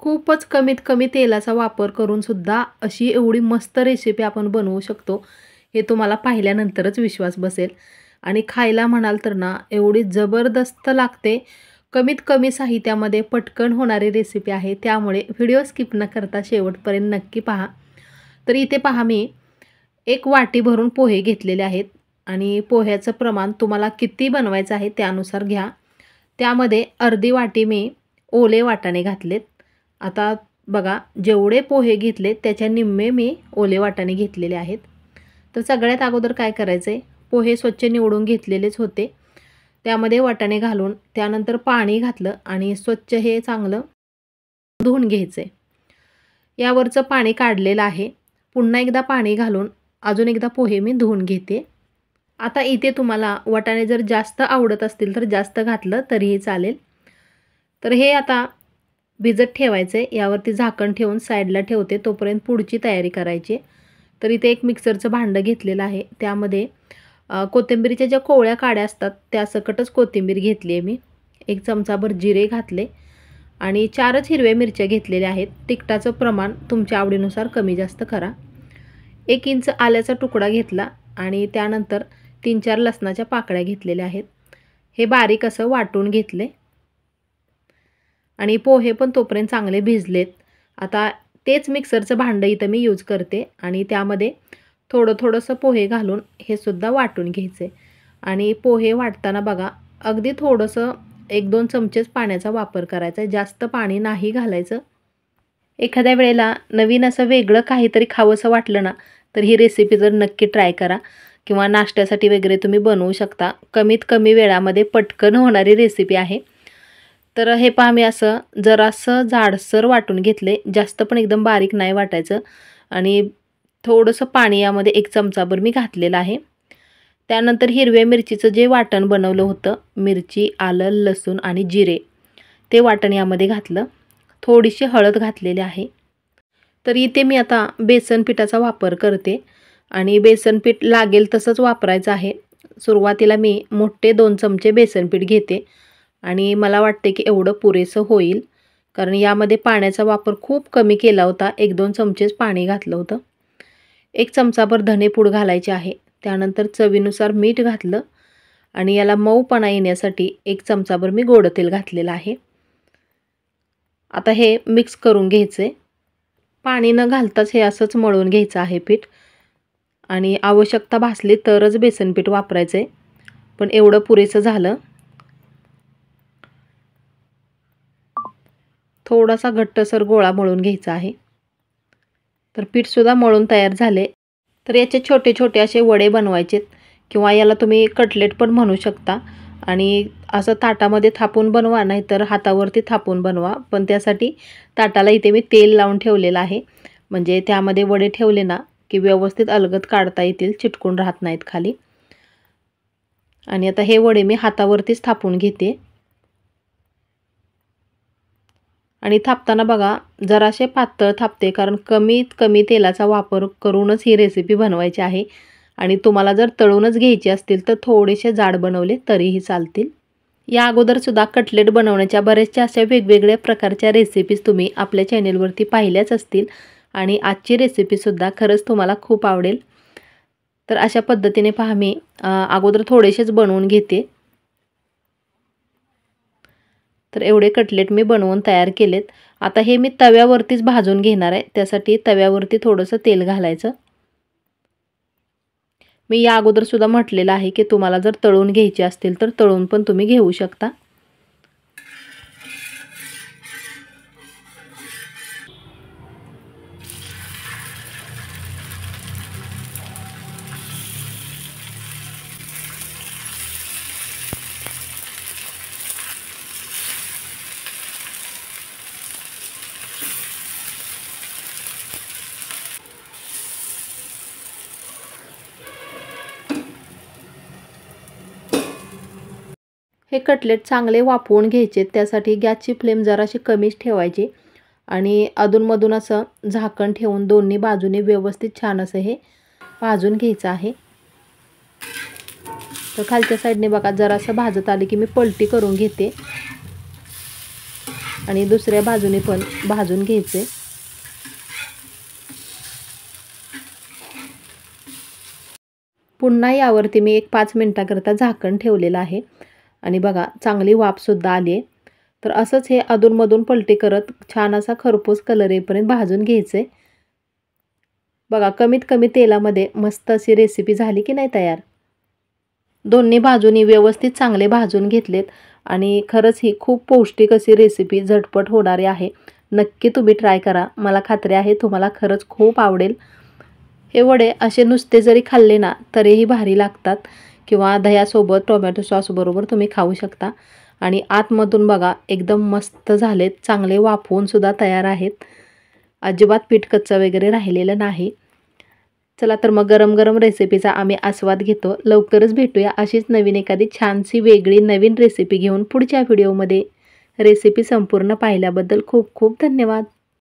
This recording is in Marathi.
खूपच कमीत कमी तेलाचा वापर करून सुद्धा अशी एवढी मस्त रेसिपी आपण बनवू शकतो, हे तुम्हाला पाहिल्यानंतरच विश्वास बसेल. आणि खायला म्हणाल तर ना एवढी जबरदस्त लागते. कमीत कमी साहित्यामध्ये पटकन होणारी रेसिपी आहे, त्यामुळे व्हिडिओ स्किप न करता शेवटपर्यंत नक्की पहा. तर इथे पहा, मी 1 वाटी भरून पोहे घेतलेले आहेत आणि पोह्याचं प्रमाण तुम्हाला किती बनवायचं आहे त्यानुसार घ्या. त्यामध्ये अर्धी वाटी मी ओले वाटाणे घातलेत. आता बघा, जेवढे पोहे घेतले त्याच्या निम्मे मी ओले वाटाणे घेतलेले आहेत. तर सगळ्यात अगोदर काय करायचं आहे, पोहे स्वच्छ निवडून घेतलेलेच होते. त्यामध्ये वाटाणे घालून त्यानंतर पाणी घातलं आणि स्वच्छ हे चांगलं धुवून घ्यायचं आहे. यावरचं पाणी काढलेलं आहे. पुन्हा एकदा पाणी घालून अजून एकदा पोहे मी धुवून घेते. आता इथे तुम्हाला वाटाणे जर जास्त आवडत असतील तर जास्त घातलं तरीही चालेल. तर हे आता भिजत ठेवायचं आहे. यावरती झाकण ठेवून साईडला ठेवते, तोपर्यंत पुढची तयारी करायची. तर इथे एक मिक्सरचं भांडं घेतलेलं आहे. त्यामध्ये कोथिंबीरच्या ज्या कोवळ्या काड्या असतात त्या सकटच कोथिंबीर घेतली आहे मी. 1 चमचाभर जिरे घातले आणि 4च हिरव्या मिरच्या घेतलेल्या आहेत. तिखटाचं प्रमाण तुमच्या आवडीनुसार कमी जास्त करा. 1 इंच आल्याचा तुकडा घेतला आणि त्यानंतर 3-4 लसणाच्या पाकळ्या घेतलेल्या आहेत. हे बारीक असं वाटून घेतले आणि पोहे पण तोपर्यंत चांगले भिजलेत. आता तेच मिक्सरचं भांडं इथं मी यूज करते आणि त्यामध्ये थोडंसं पोहे घालून हे सुद्धा वाटून घ्यायचे. आणि पोहे वाटताना बघा, अगदी थोडंसं 1-2 चमचेच पाण्याचा वापर करायचा, जास्त पाणी नाही घालायचं. एखाद्या वेळेला नवीन असं वेगळं काहीतरी खावंसं वाटलं ना, तर ही रेसिपी जर नक्की ट्राय करा किंवा नाश्त्यासाठी वगैरे तुम्ही बनवू शकता. कमीत कमी वेळामध्ये पटकन होणारी रेसिपी आहे. तर हे पहा, मी असं जरासं जाडसर वाटून घेतले, जास्त पण एकदम बारीक नाही वाटायचं. आणि थोडंसं पाणी यामध्ये 1 चमचाभर मी घातलेलं आहे. त्यानंतर हिरव्या मिरचीचं जे वाटण बनवलं होतं, मिरची, आलं, लसूण आणि जिरे, ते वाटण यामध्ये घातलं. थोडीशी हळद घातलेली आहे. तर इथे मी आता बेसन पिठाचा वापर करते आणि बेसन पीठ लागेल तसंच वापरायचं आहे. सुरुवातीला मी मोठे 2 चमचे बेसन पीठ घेते आणि मला वाटते की एवढं पुरेसं होईल, कारण यामध्ये पाण्याचा वापर खूप कमी केला होता. 1-2 चमचेच पाणी घातलं होतं. 1 चमचाभर धनेपूड घालायची आहे. त्यानंतर चवीनुसार मीठ घातलं आणि याला मऊपणा येण्यासाठी 1 चमचाभर मी गोड तेल घातलेलं आहे. आता हे मिक्स करून घ्यायचं आहे. पाणी न घालताच हे असंच मळून घ्यायचं आहे पीठ. आणि आवश्यकता भासली तरच बेसन पीठ वापरायचं आहे, पण एवढं पुरेसं झालं. थोडासा घट्टसर गोळा मळून घ्यायचा आहे. तर पीठसुद्धा मळून तयार झाले. तर याचे छोटे छोटे असे वडे बनवायचेत किंवा याला तुम्ही कटलेट पण म्हणू शकता. आणि असं ताटामध्ये थापून बनवा, नाहीतर हातावरती थापून बनवा. पण त्यासाठी ताटाला इथे मी तेल लावून ठेवलेलं आहे, म्हणजे त्यामध्ये वडे ठेवले ना की व्यवस्थित अलगद काढता येतील, चिटकून राहत नाहीत खाली. आणि आता हे वडे मी हातावरतीच थापून घेते. आणि थापताना बघा, जराशे पातळ थापते, कारण कमीत कमी तेलाचा वापर करूनच ही रेसिपी बनवायची आहे. आणि तुम्हाला जर तळूनच घ्यायचे असतील तर थोडेसे जाड बनवले तरीही चालतील. या अगोदरसुद्धा कटलेट बनवण्याच्या बऱ्याचशा अशा वेगवेगळ्या प्रकारच्या रेसिपीज तुम्ही आपल्या चॅनेलवरती पाहिल्याच असतील आणि आजची रेसिपीसुद्धा खरंच तुम्हाला खूप आवडेल. तर अशा पद्धतीने पहा, मी अगोदर थोडेसेच बनवून घेते. तर एवढे कटलेट मी बनवून तयार केलेत. आता हे मी तव्यावरतीच भाजून घेणार आहे, त्यासाठी तव्यावरती थोडंसं तेल घालायचं. मी या अगोदरसुद्धा म्हटलेलं आहे की तुम्हाला जर तळून घ्यायचे असतील तर तळून पण तुम्ही घेऊ शकता. हे कटलेट चांगले वाफवून घ्यायचे, त्यासाठी गॅसची फ्लेम जराशी कमीच ठेवायची आणि अधूनमधून असं झाकण ठेवून दोन्ही बाजूने व्यवस्थित छान असं हे भाजून घ्यायचं आहे. तर खालच्या साईडने बघा, जरासं भाजत आले की मी पलटी करून घेते. आणि दुसऱ्या बाजूने पण भाजून घ्यायचे। पुन्हा यावरती मी एक 5 मिनिटाकरता झाकण ठेवलेलं आहे आणि बघा चांगली वाफसुद्धा आली आहे। तर असंच हे अधूनमधून पलटी करत छान असा खरपूस कलर येईपर्यंत भाजून घ्यायचे। बघा कमीत कमी तेलामध्ये मस्त अशी रेसिपी झाली की नाही तयार। दोन्ही बाजूनी व्यवस्थित चांगले भाजून घेतलेत आणि खरंच ही खूप पौष्टिक अशी रेसिपी झटपट होणारी आहे। नक्की तुम्ही ट्राय करा, मला खात्री आहे तुम्हाला खरंच खूप आवडेल। हे वडे असे नुसते जरी खाल्ले ना तरीही भारी लागतात किंवा दह्यासोबत टोमॅटो सॉसबरोबर तुम्ही खाऊ शकता। आणि आतमधून बघा एकदम मस्त झालेत, चांगले वाफवून सुद्धा तयार आहेत, अजिबात पीठ कच्चं वगैरे राहिलेलं नाही। चला तर मग गरम गरम रेसिपीचा आम्ही आस्वाद घेतो। लवकरच भेटूया अशीच नवीन एखादी छानशी वेगळी नवीन रेसिपी घेऊन पुढच्या व्हिडिओमध्ये। रेसिपी संपूर्ण पाहिल्याबद्दल खूप खूप धन्यवाद।